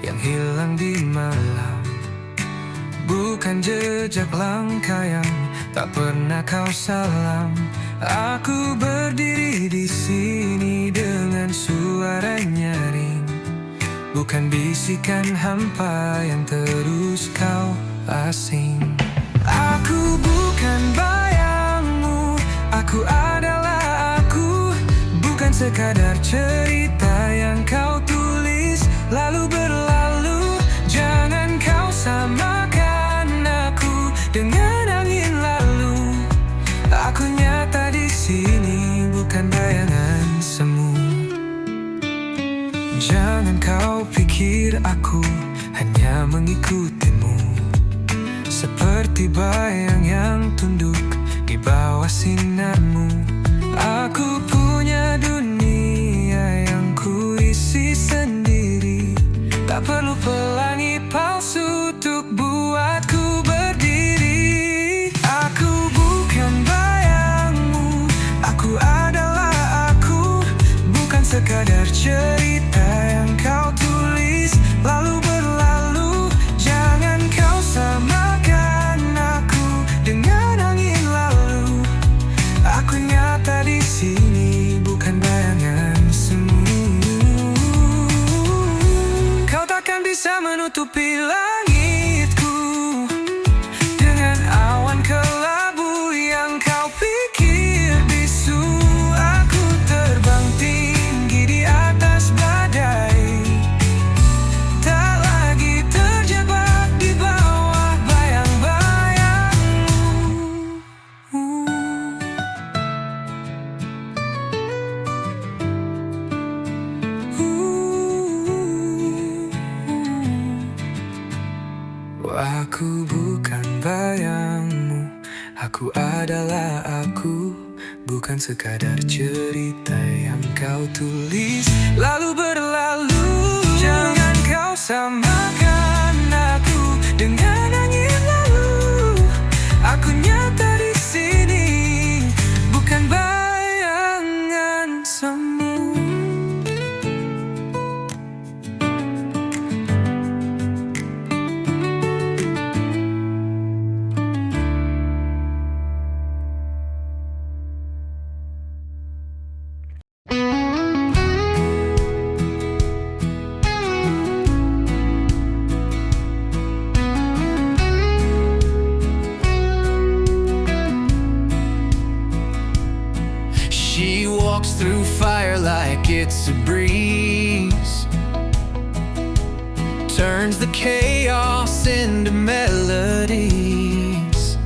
yang hilang di malam. Bukan jejak langkah yang tak pernah kau salam. Aku berdiri di sini dengan suara nyaring, bukan bisikan hampa yang terus kau asing. Aku bukan bayangmu, aku adalah aku. Bukan sekadar cerita yang kau tulis lalu berlalu. Jangan kau samakan aku dengan angin lalu. Aku nyata di sini, bukan bayangan semu. Jangan kau pikir aku hanya mengikutimu, seperti bayang yang tunduk di bawah sinarmu. Aku punya dunia yang kuisi sendiri, tak perlu pelangi palsu untuk buatku berdiri. Aku bukan bayangmu, aku adalah aku. Bukan sekadar cerita yang kau tulis lalu berlalu. Jangan kau samakan aku dengan angin lalu. Aku nyata di sini, bukan bayangan semu. Kau takkan bisa menutupi langitku dengan awan kelabu yang kau pikir bisu. Aku terbang tinggi di atas badai, tak lagi terjebak di bawah bayang-bayangmu. Aku bukan bayangmu, aku adalah aku. Bukan sekadar cerita yang kau tulis lalu berlalu. Jangan kau samakan aku dengan angin lalu. Aku nyata di sini, bukan bayangan semu. She walks through fire like it's a breeze, turns the chaos into melodies.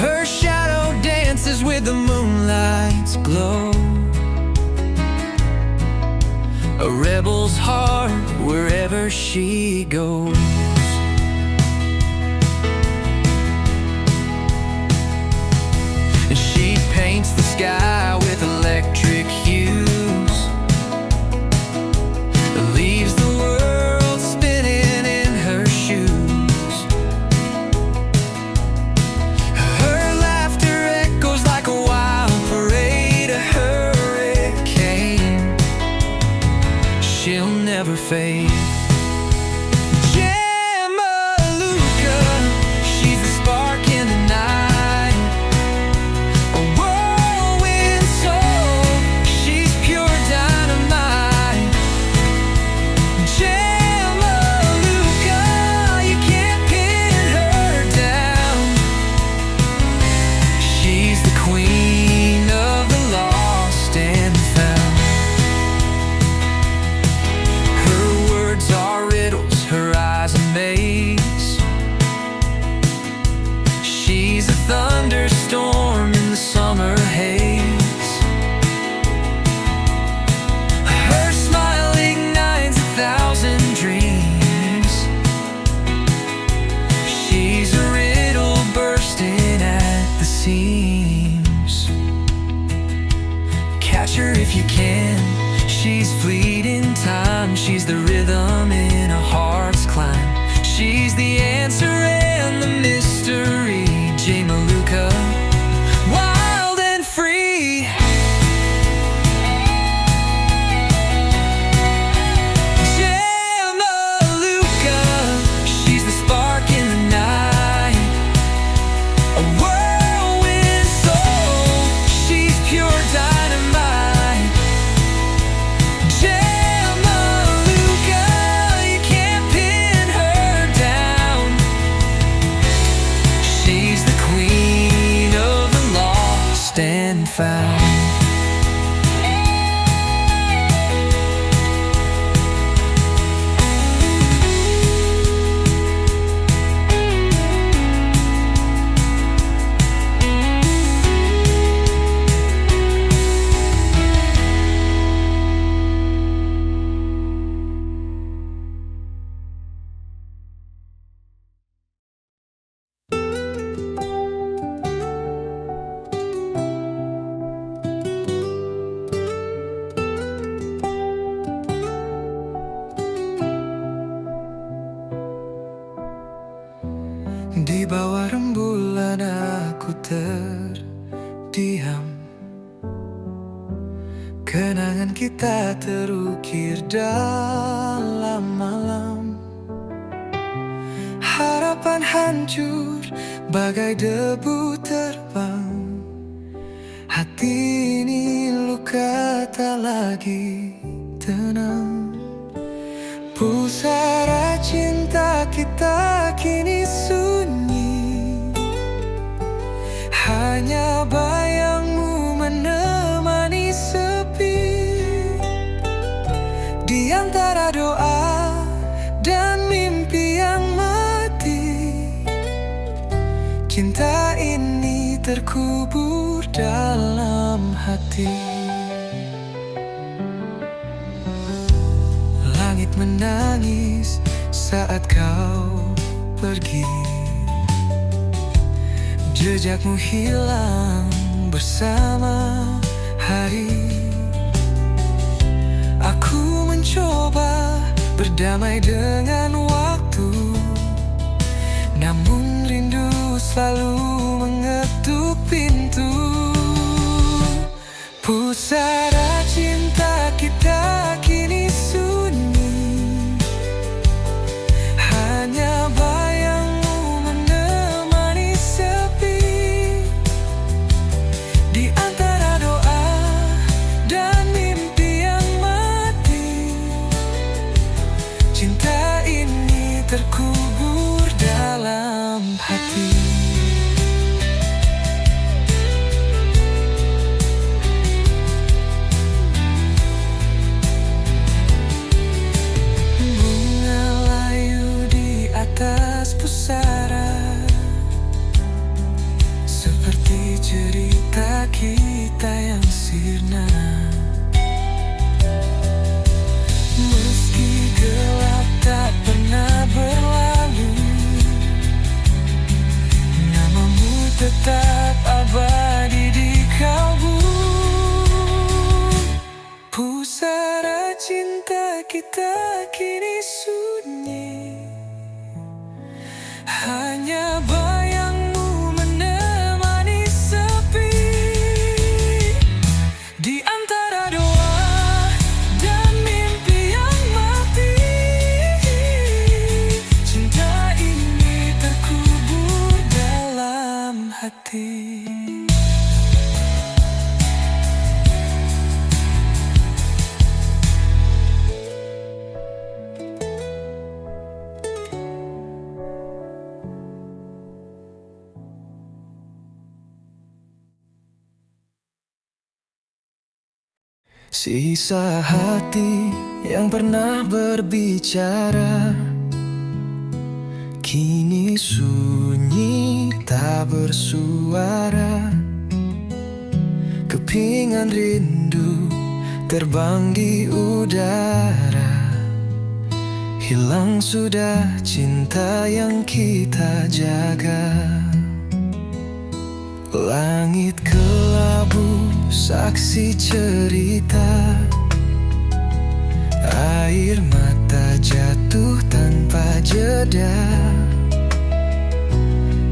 Her shadow dances with the moonlight's glow, a rebel's heart wherever she goes. And she paints the sky with electric hues, leaves the world spinning in her shoes. Her laughter echoes like a wild parade, a hurricane. She'll never fade. Jamaluka, she's the spark in the night, a whirlwind soul, she's pure dynamite. Jamaluka, you can't pin her down. She's the queen of the lost and found. Her words found. Di bawah rembulan aku terdiam. Kenangan kita terukir dalam malam. Harapan hancur bagai debu terbang. Hati ini luka tak lagi tenang. Pusara cinta kita kini sunyi. Hanya bayangmu menemani sepi. Di antara doa dan mimpi yang mati, cinta ini terkubur dalam hati. Langit menangis saat kau pergi. Jejakmu hilang bersama hari. Aku mencoba berdamai dengan waktu, namun rindu selalu mengetuk pintu. Pusara cinta kita kini sunyi. Hanya bayangmu menemani sepi. Di antara doa dan mimpi yang mati, cinta ini terkubur dalam hati. Atas pusara, seperti cerita kita yang sirna. Meski gelap tak pernah berlalu, namamu tetap abadi di kalbu. Pusara cinta kita kini sunyi. Hanya bayangmu menemani sepi. Di antara doa dan mimpi yang mati, cinta ini terkubur dalam hati. Sisa hati yang pernah berbicara kini sunyi tak bersuara. Kepingan rindu terbang di udara. Hilang sudah cinta yang kita jaga. Langit kelabu saksi cerita. Air mata jatuh tanpa jeda.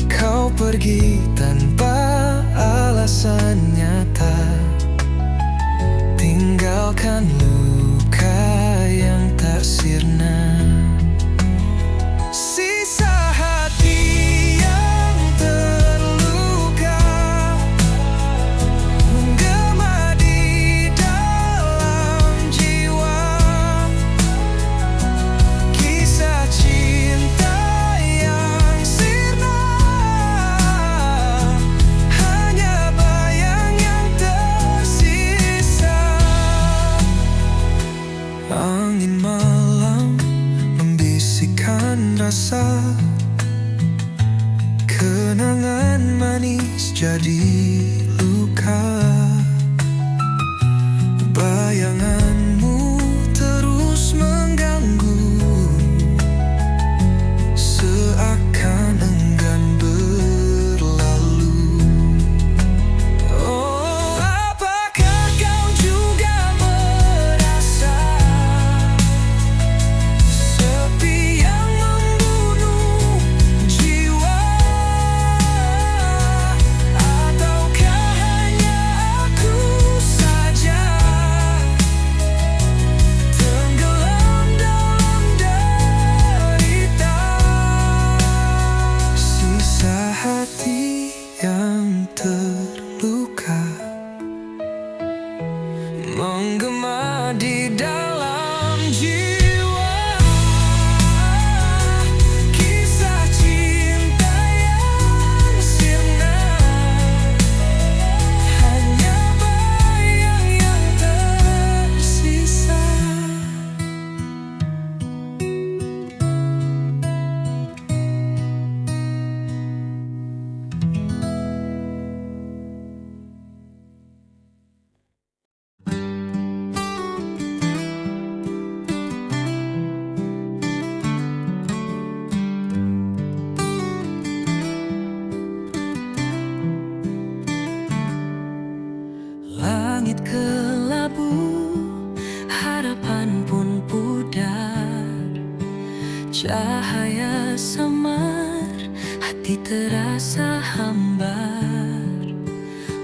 Kau pergi tanpa alasan nyata. Tinggalkan luka yang tak sirna. Sisa hati yang terluka menggema di dalam jiwa. Kisah cinta yang sirna rasa. Kenangan manis jadi luka. Bayanganmu terus mengganggu, seakan enggan berlalu. Oh, apakah kau juga merasa sepi yang membunuh jiwa? Ataukah hanya aku saja tenggelam dalam derita? Sisa hati yang terluka menggema di dalam jiwa. Kisah cinta yang sirna, hanya bayang yang tersisa. Langit kelabu, harapan pun pudar. Cahaya samar, hati terasa hambar.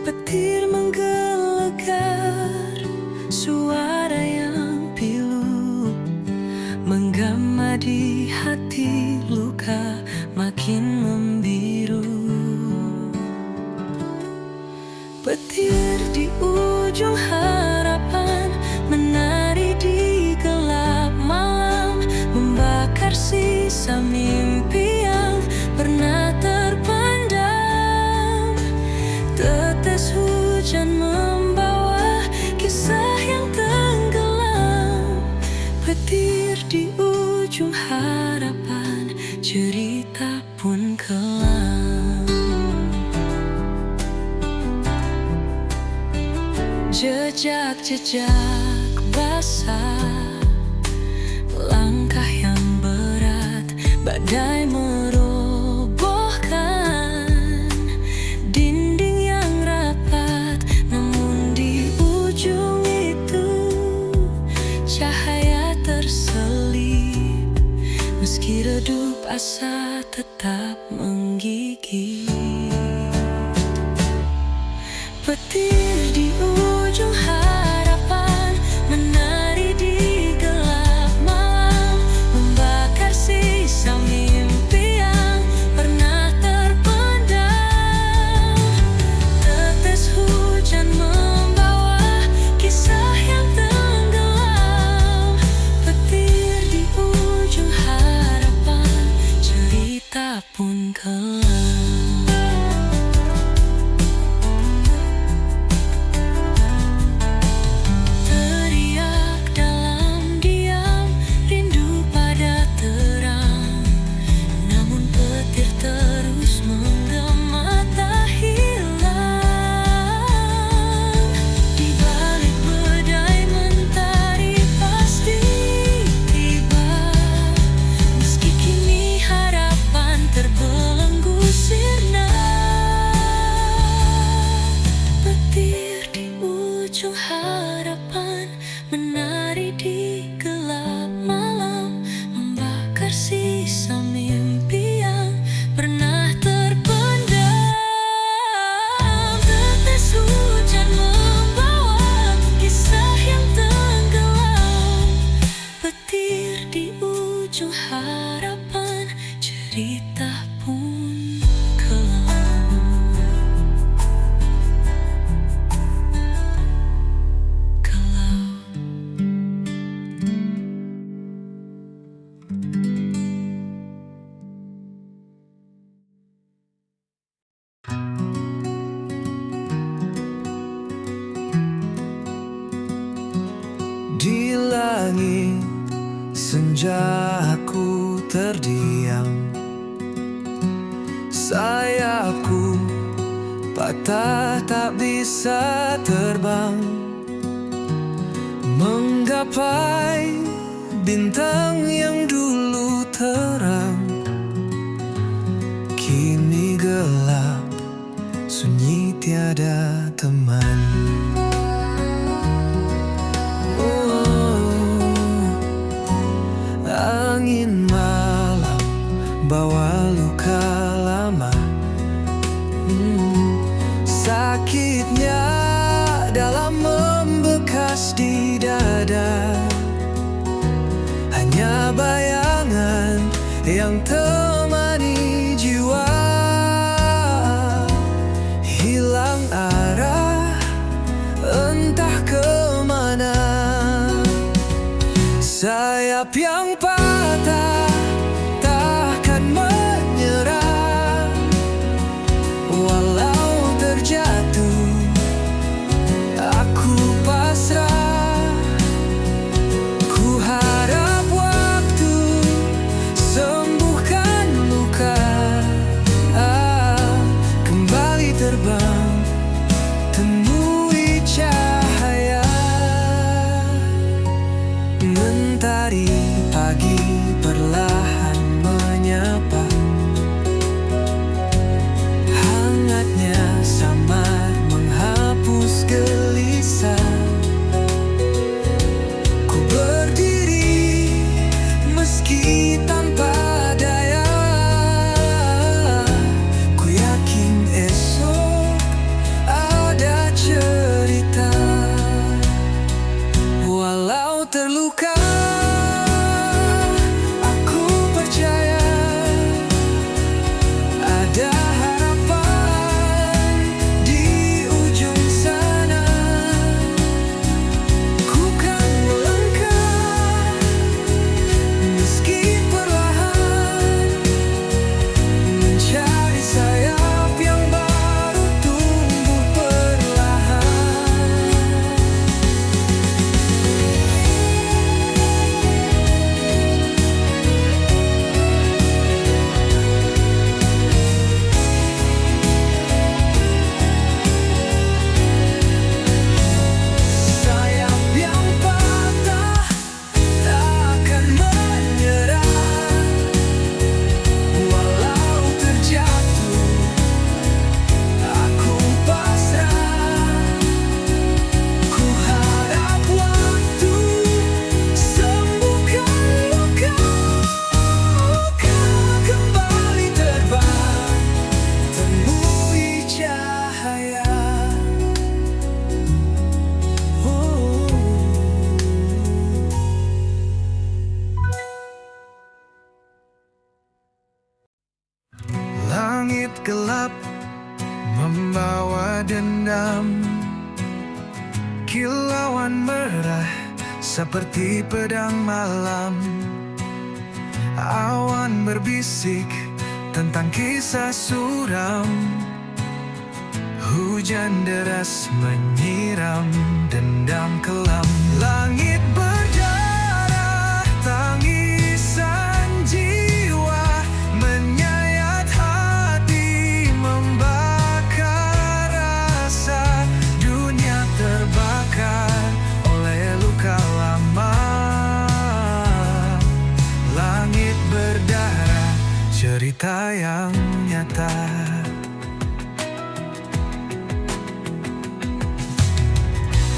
Petir menggelegar, suara yang pilu menggema di hati, luka makin membiru. Petir di ujung harapan menari di gelap malam, membakar sisa mimpi yang pernah terpendam. Tetes hujan membawa kisah yang tenggelam. Petir di ujung harapan, cerita pun kelam. Jejak-jejak basah, langkah yang berat, badai merobohkan dinding yang rapat. Namun di ujung itu cahaya terselip, meski redup asa tetap menggigit. Petir di ujung harapan menari di gelap malam, membakar sisa mimpi yang pernah terpendam. Tetes hujan membawa kisah yang tenggelam. Petir di ujung harapan, cerita pun kelam. Harapan menari di gelap malam, membakar sisa mimpi yang pernah terpendam. Tetes hujan membawa kisah yang tenggelam. Petir di ujung harapan, cerita pun kelam. Di langit senja aku terdiam. Sayapku patah tak bisa terbang, menggapai bintang yang dulu terang. Kini gelap, sunyi tiada teman. Angin malam bawa luka lama. Sakitnya dalam membekas di dada. Hanya bayangan yang temani jiwa. Hilang arah, entah kemana. Sayap yang patah takkan menyerah. Walau terjatuh, aku pasrah. Ku harap waktu sembuhkan luka. Kembali terbang, temui cahaya. Mentari pagi perlahan menyapa. Hangatnya samar menghapus gelisah. Ku berdiri meski tanpa daya. Ku yakin esok ada cerita. Walau terluka, aku percaya ada harapan di ujung sana. Ku kan melangkah meski perlahan, mencari sayap yang baru tumbuh perlahan. Sayap yang patah takkan menyerah. Walau terjatuh, aku pasrah. Ku harap waktu sembuhkan luka. Kembali terbang, temui cahaya. Langit gelap membawa dendam. Kilauan merah seperti pedang malam. Awan berbisik tentang kisah suram. Hujan deras menyiram dendam kelam. Langit berdarah, tangisan jiwa menyayat hati, membakar rasa. Dunia terbakar oleh luka lama. Langit berdarah, cerita yang nyata.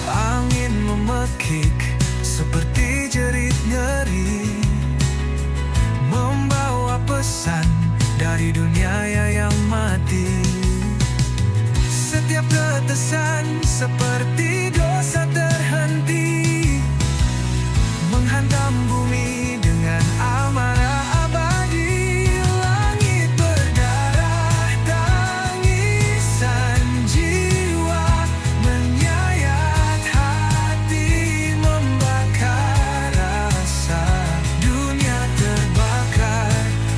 Angin memekik seperti jerit nyeri, membawa pesan dari dunia yang mati. Setiap tetesan seperti dosa terhenti, menghantam bumi dengan amarah abadi. Langit berdarah, tangisan jiwa menyayat hati, membakar rasa. Dunia terbakar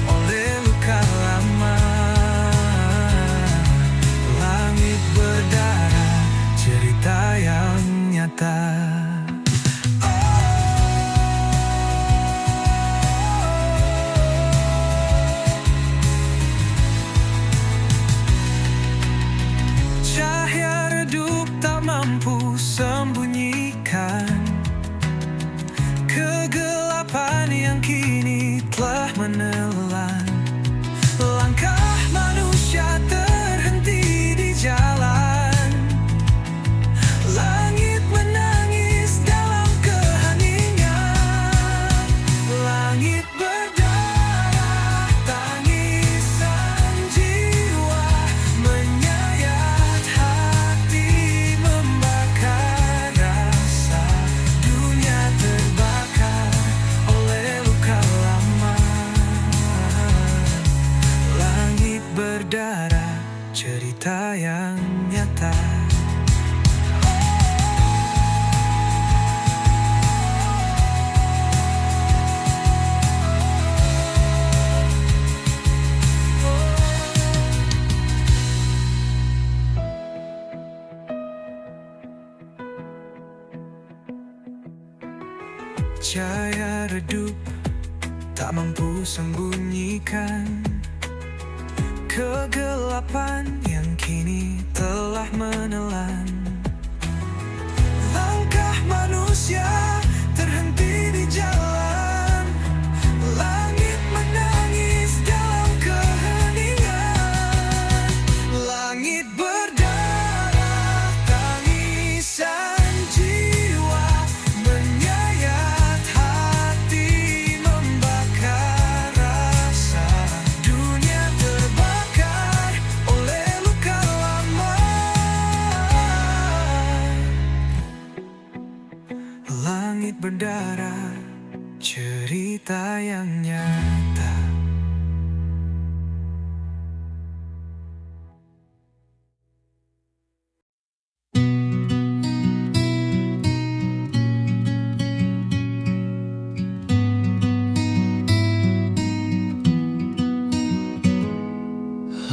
oleh luka lama. Langit berdarah, cerita yang telah menelan. Langkah manusia terhenti di jalan. Langit menangis dalam keheningan. Langit berdarah, tangisan jiwa menyayat hati, membakar rasa. Dunia terbakar oleh luka lama. Langit berdarah, cerita yang nyata. Cahaya redup tak mampu sembunyikan kegelapan yang kini telah menelan. Langkah manusia terhenti di jalan. Langit menangis dalam keheningan. Langit berdarah, tangisan jiwa menyayat hati, membakar rasa. Dunia terbakar oleh luka lama. Langit berdarah, cerita yang nyata.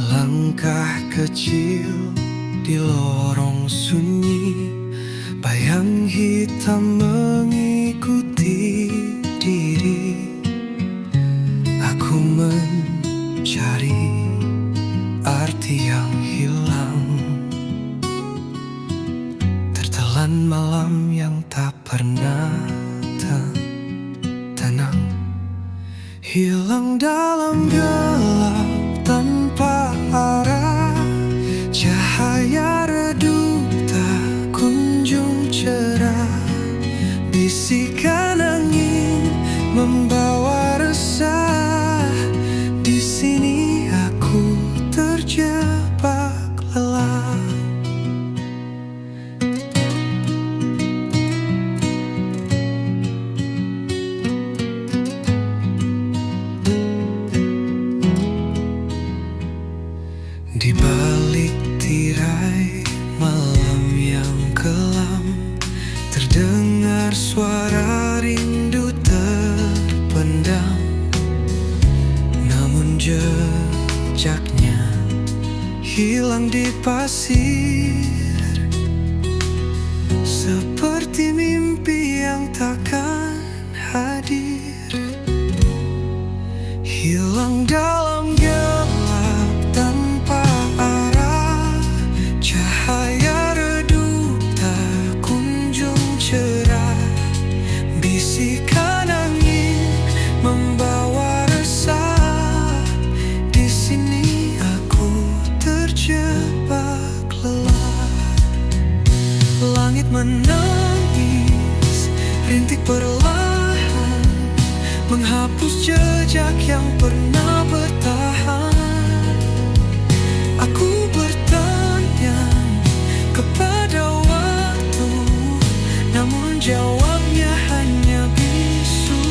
Langkah kecil di lorong sunyi, bayang hitam mengikuti diri. Aku mencari arti yang hilang, tertelan malam yang tak pernah tenang. Hilang dalam gelap tanpa arah, cahaya redup tak kunjung cerah. Bisikan angin membawa resah. Di sini aku terjebak lelah. Di balik tirai malam yang kelam, terdengar suara rindu terpendam. Namun jejaknya hilang di pasir, seperti mimpi yang takkan hadir. Hilang dalam gelap tanpa arah, cahaya redup tak kunjung cerah. Bisikan angin membawa resah. Di sini aku terjebak lelah. Langit menangis, rintik perlahan menghapus jejak yang pernah bertahan. Aku bertanya kepada waktu, namun jawabnya hanya bisu.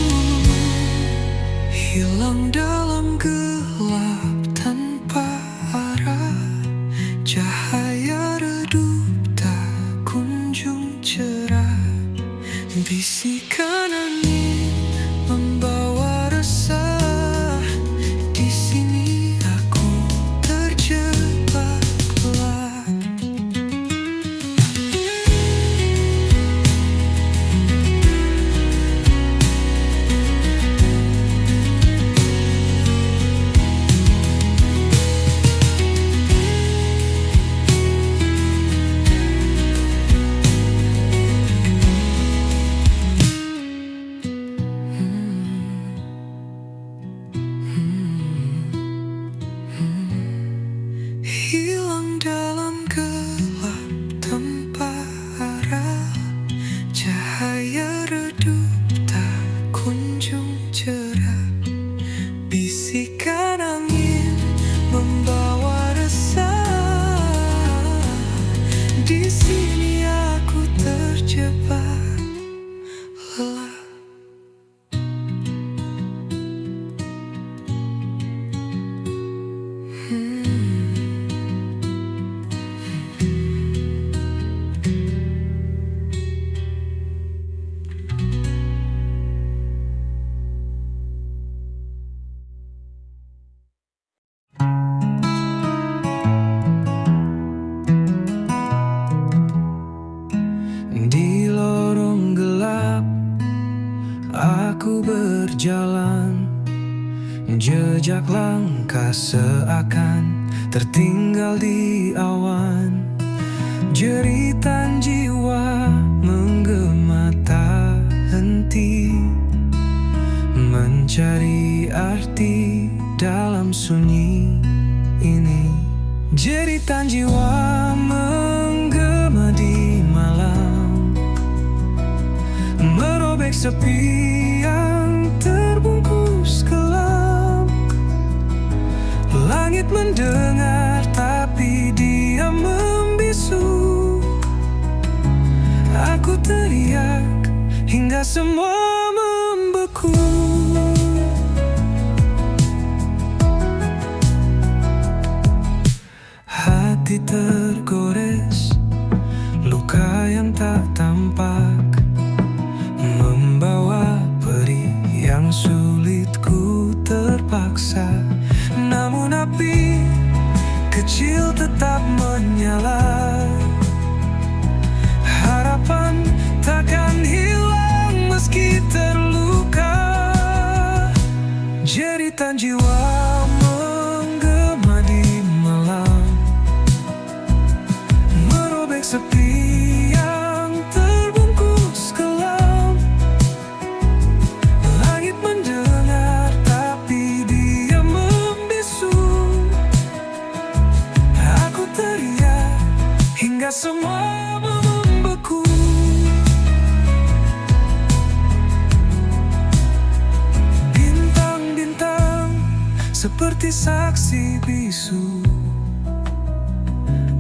Hilang dalam gelap tanpa arah, cahaya redup tak kunjung cerah. Bisikan angin membawa resah. Di sini aku terjebak lelah. cerah. Bisikan angin membawa resah. Di sini aku terjebak lelah. Di lorong gelap aku berjalan, jejak langkah seakan tertinggal di awan. Jeritan jiwa menggema tak henti, mencari arti dalam sunyi ini. Jeritan jiwa menggema di malam, merobek sepi yang terbungkus kelam. Langit mendengar tapi dia membisu. Aku teriak hingga semua membeku. Hati tergores, luka yang tak tampak, membawa perih yang sulit ku terpaksa. Namun api kecil tetap menyala. Harapan takkan hilang meski terluka. Jeritan jiwa menggema di malam, merobek sepi yang terbungkus kelam. Langit mendengar tapi dia membisu. Aku teriak hingga semua membeku. Bintang-bintang seperti saksi bisu.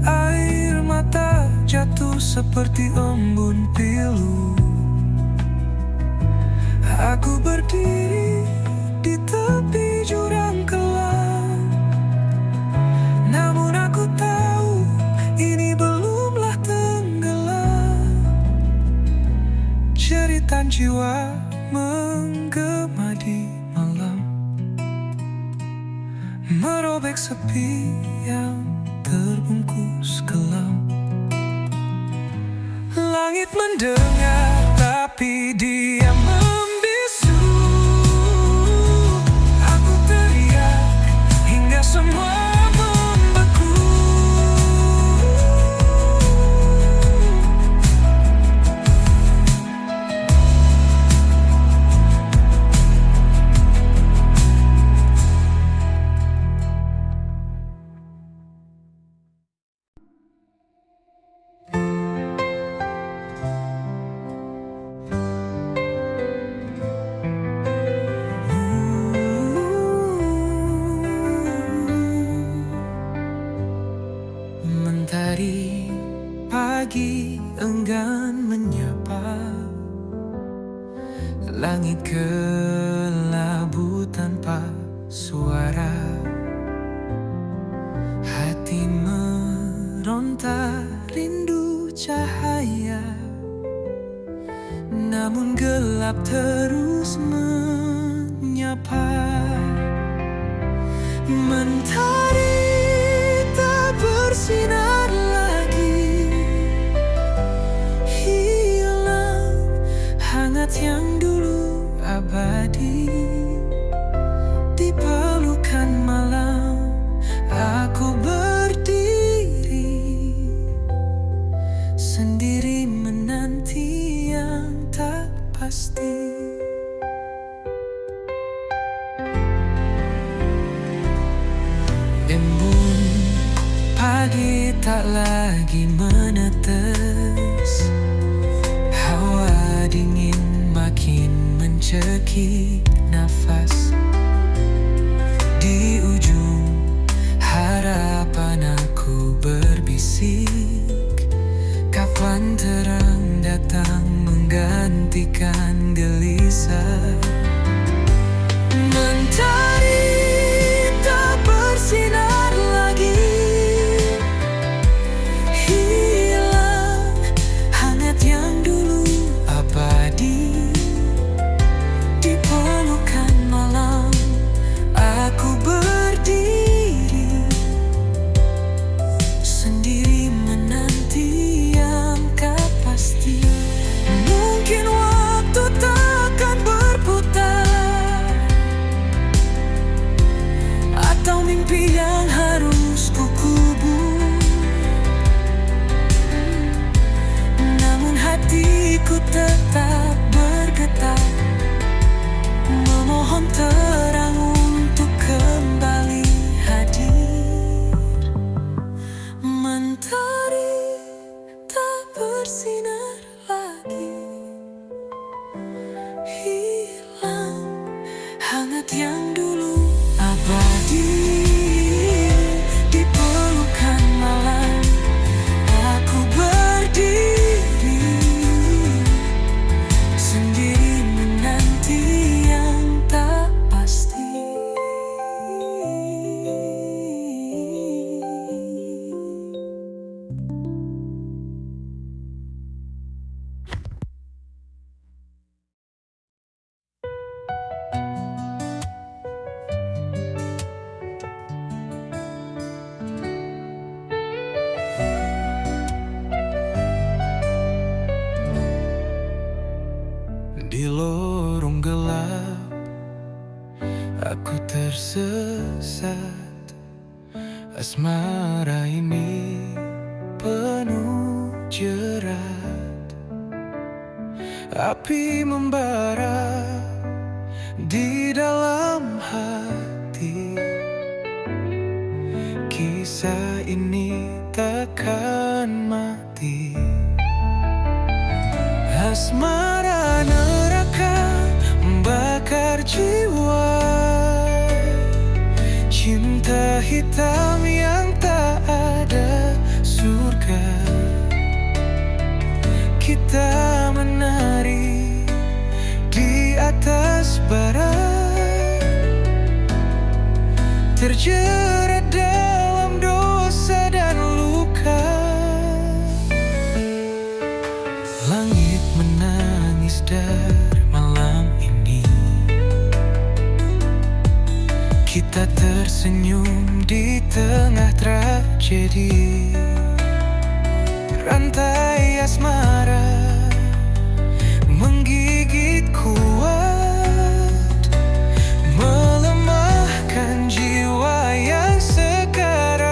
Air mata jatuh seperti embun pilu. Aku berdiri di tepi jurang kelam, namun aku tahu ini belumlah tenggelam. Jeritan jiwa menggema di malam, merobek sepi yang terbungkus kelam. Langit mendengar tapi dia membisu. Aku teriak hingga semua membeku. Mentari pagi enggan menyapa, langit kelabu tanpa suara. Hati meronta rindu cahaya, namun gelap terus menyapa. Mentari tak bersinar lagi, hilang hangat yang dulu abadi. Di pelukan malam aku berdiri, sendiri menanti yang tak pasti. Embun pagi tak lagi menetes, hawa dingin makin mencekik nafas. hangat yang dulu abadi. Di pelukan malam aku berdiri, sendiri menanti yang tak pasti. Di lorong gelap aku tersesat. Asmara ini penuh jerat. Api membara di dalam hati. Kisah ini takkan mati. Asmara neraka membakar jiwa. Cinta hitam yang tak ada surga. Kita menari di atas bara, terjerat dalam dosa dan luka. Langit menangis dari malam ini. Kita tersenyum di tengah tragedi. Rantai asmara menggigit kuat, melemahkan jiwa yang sekarat.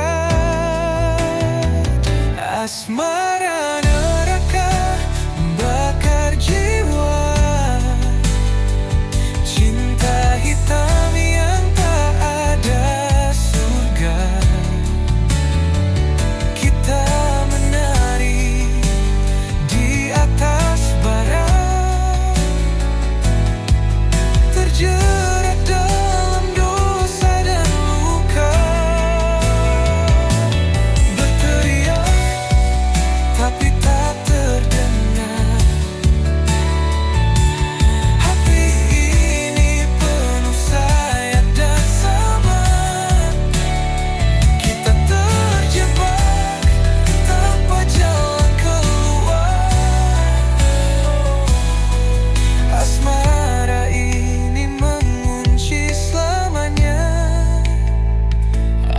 Asmara neraka membakar jiwa. Cinta hitam yang tak ada surga. Kita menari di atas bara, terjerat dalam dosa dan luka. Berteriak tapi tak terdengar. Hati ini penuh sayat dan sabar. Kita terjebak tanpa jalan keluar. Asmara ini mengunci selamanya.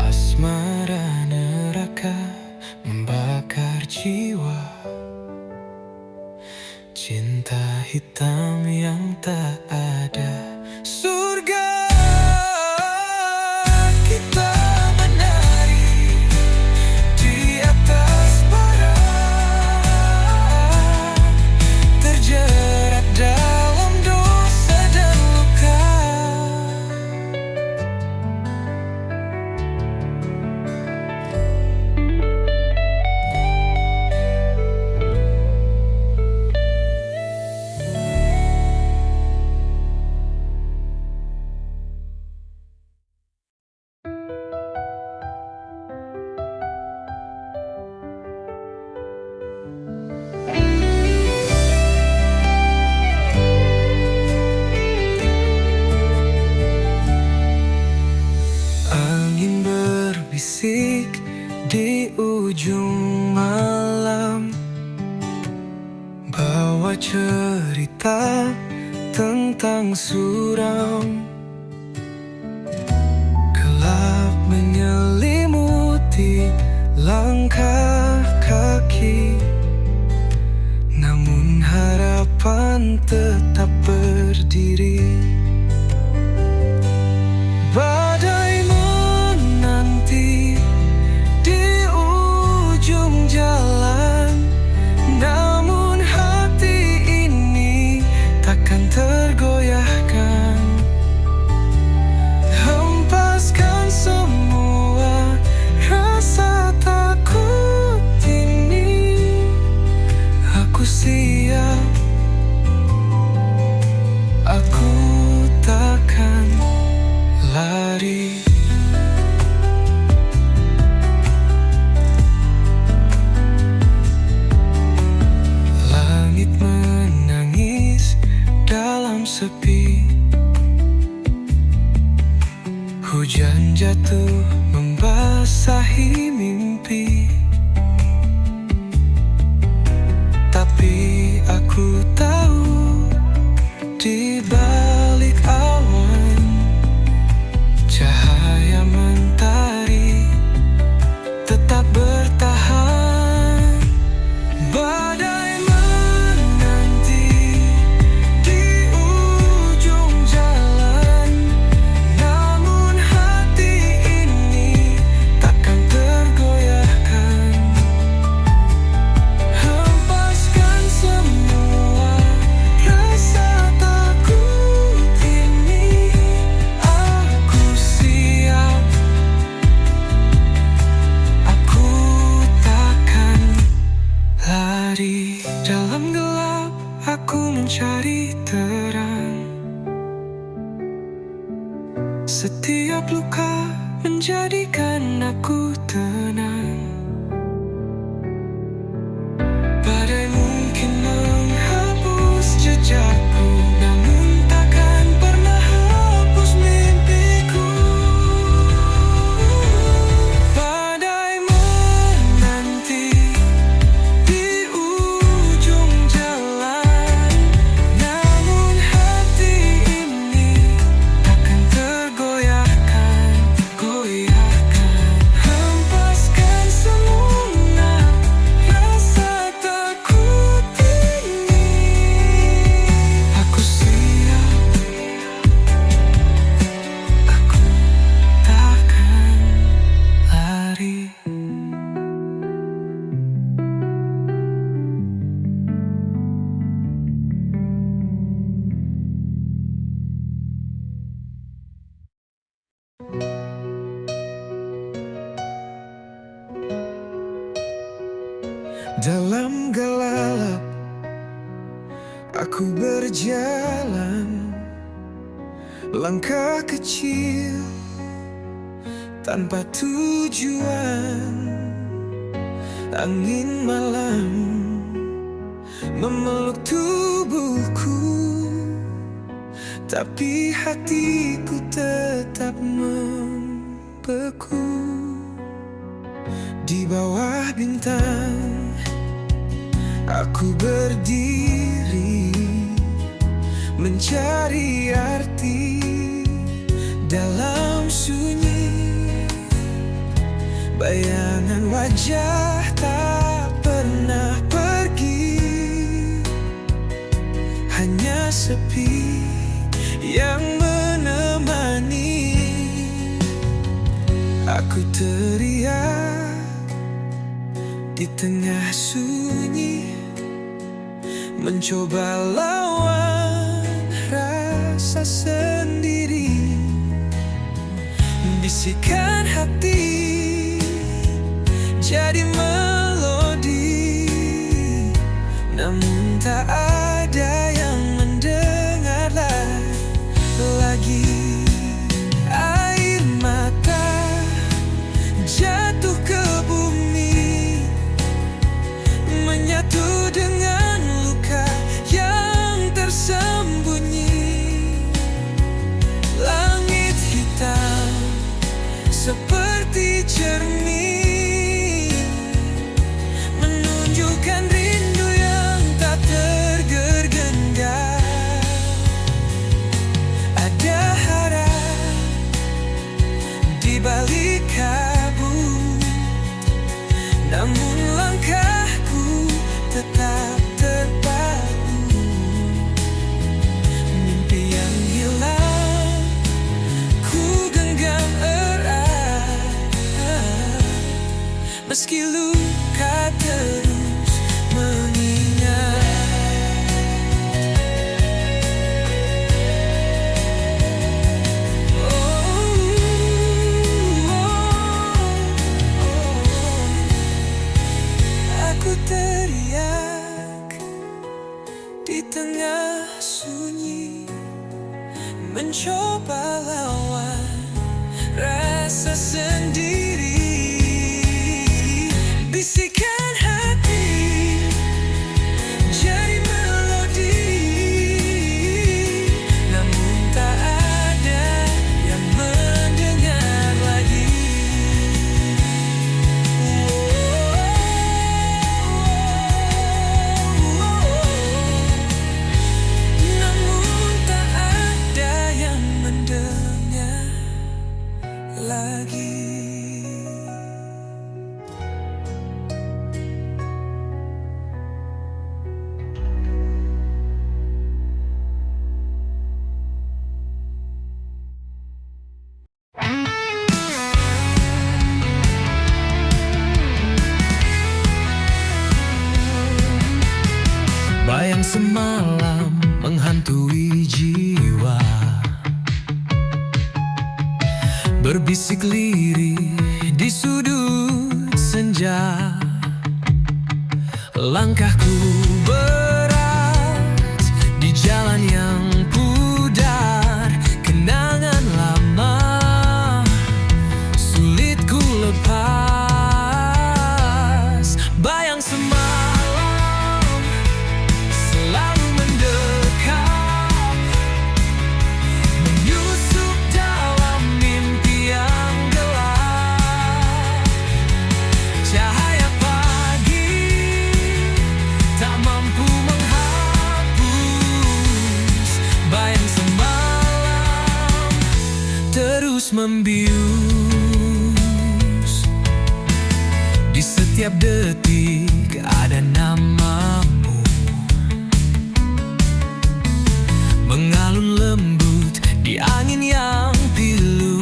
Asmara neraka membakar jiwa. Cinta hitam yang tak ada surga. Kita menari di atas bara, terjerat dalam dosa dan luka. Angin berbisik di ujung malam, bawa cerita tentang suram. Gelap menyelimuti langkah kaki, namun harapan tetap berdiri. Badai menanti di ujung jalan, namun hati ini takkan tergoyahkan. Hempaskan semua rasa takut ini. Aku siap, aku Hujan jatuh membasahi mimpi, tapi aku tahu di balik awan cahaya mentari tetap bertahan. Badai menanti di ujung jalan, namun hati ini takkan tergoyahkan. Hempaskan semua rasa takut ini, aku siap. Aku takkan lari. Dalam gelap aku mencari terang. Setiap luka menjadikan aku tenang. Badai mungkin menghapus jejakku, namun takkan pernah hapus mimpiku. Badai menanti di ujung jalan, namun hati ini takkan tergoyahkan. Hempaskan semua rasa takut ini, aku siap. Aku takkan lari. Dalam gelap aku berjalan, langkah kecil tanpa tujuan. Angin malam memeluk tubuhku, tapi hatiku tetap membeku. Di bawah bintang aku berdiri, mencari arti dalam sunyi. Bayangan wajah tak pernah pergi, hanya sepi yang menemani. Aku teriak di tengah sunyi, mencoba lawan rasa sendiri. Bisikan hati jadi melodi, namun tak ada yang mendengar lagi. Air mata jatuh ke bumi, menyatu dengan luka yang tersembunyi. Langit hitam seperti cermin, menunjukkan rindu yang tak tergenggam. Ada harap di balik kabut, namun langkahku tetap terpaku. Mimpi yang hilang ku genggam erat, meski luka terus mengingat. Aku teriak di tengah sunyi, mencoba lawan rasa sendiri. Bisikan hati lagi. Bayang semalam menghantui jiwa, berbisik lirih di sudut senja. Langkahku berat di jalan yang pudar, kenangan lama sulit ku lepas. Bayang semalam selalu mendekat, menyusup dalam mimpi yang gelap. Cahaya pagi tak mampu menghapus bayang semalam, terus membius. Di setiap detik ada namamu, mengalun lembut di angin yang pilu.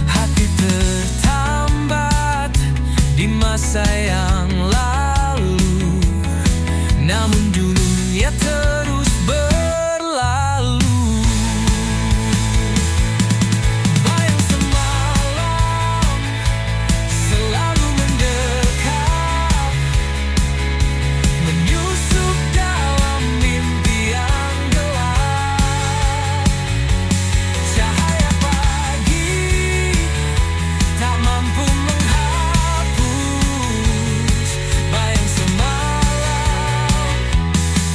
Hati tertambat di masa yang lalu, namun dunia terus berlalu. Bayang semalam selalu mendekat, menyusup dalam mimpi yang gelap. Cahaya pagi tak mampu menghapus bayang semalam,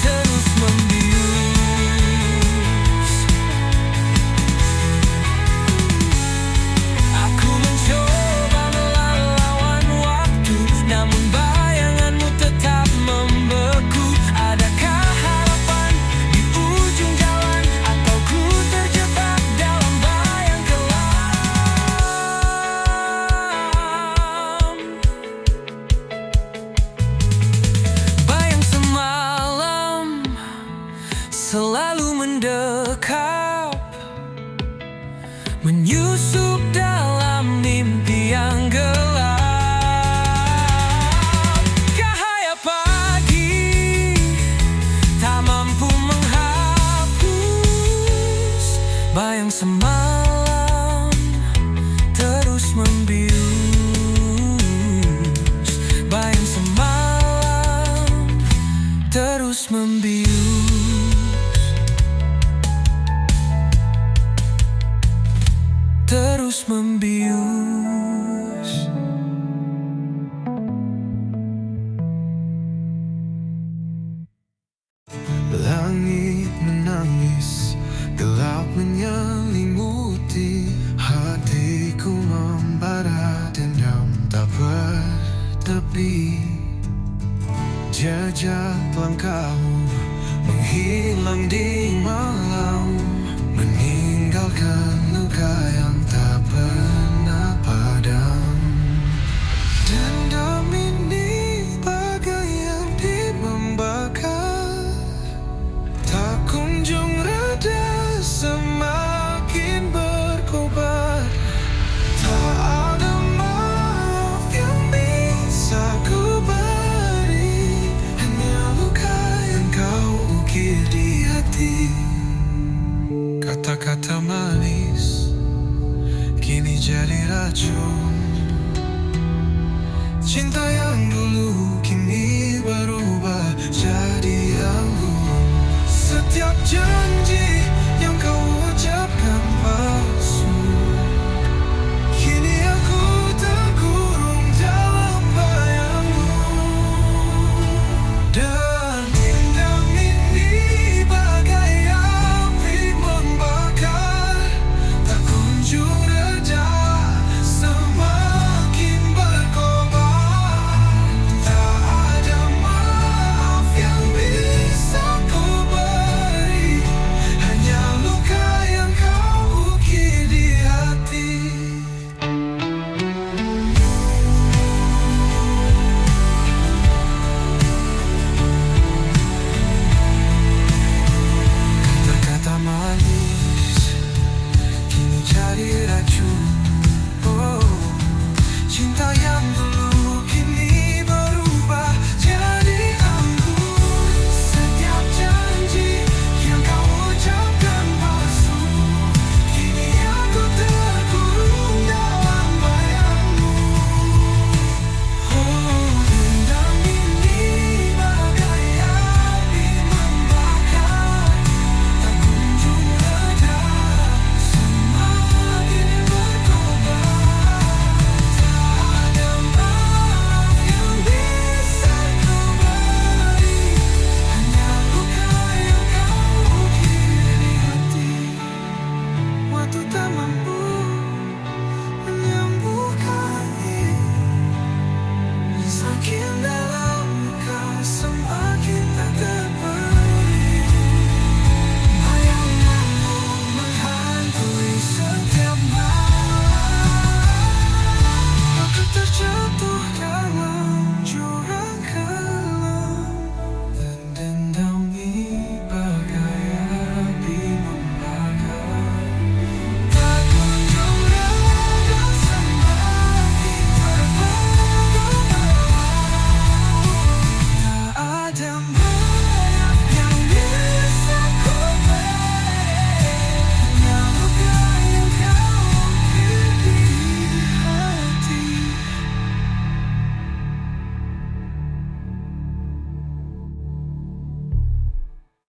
terus membius. Aku mencoba melawan waktu, namun bayanganmu tetap membeku. Adakah harapan di ujung jalan, atau ku terjebak dalam bayang kelam? Bayang semalam selalu mendekap, menyusup dalam mimpi yang gelap. Cahaya pagi tak mampu menghapus bayang semalam, terus membius. Bayang semalam terus membius. Terus membius. Langit menangis, gelap menyelimuti hatiku, membara dendam tak bertepi. Jejak langkahmu menghilang di malam, meninggalkan luka yang tak pernah padam. Dendam ini bagai api membakar, tak kunjung reda, semakin berkobar. Tak ada maaf yang bisa ku beri, hanya luka yang kau ukir di hati. Kata-kata manis kini jadi racun. Cinta yang dulu kini berubah jadi anggun. Setiap janji yang kau ucapkan palsu, kini aku terkurung dalam bayangmu. Dan dendam ini bagai api membakar, tak kunjung reda, semakin berkobar. Tak ada maaf yang bisa ku beri, tak mampu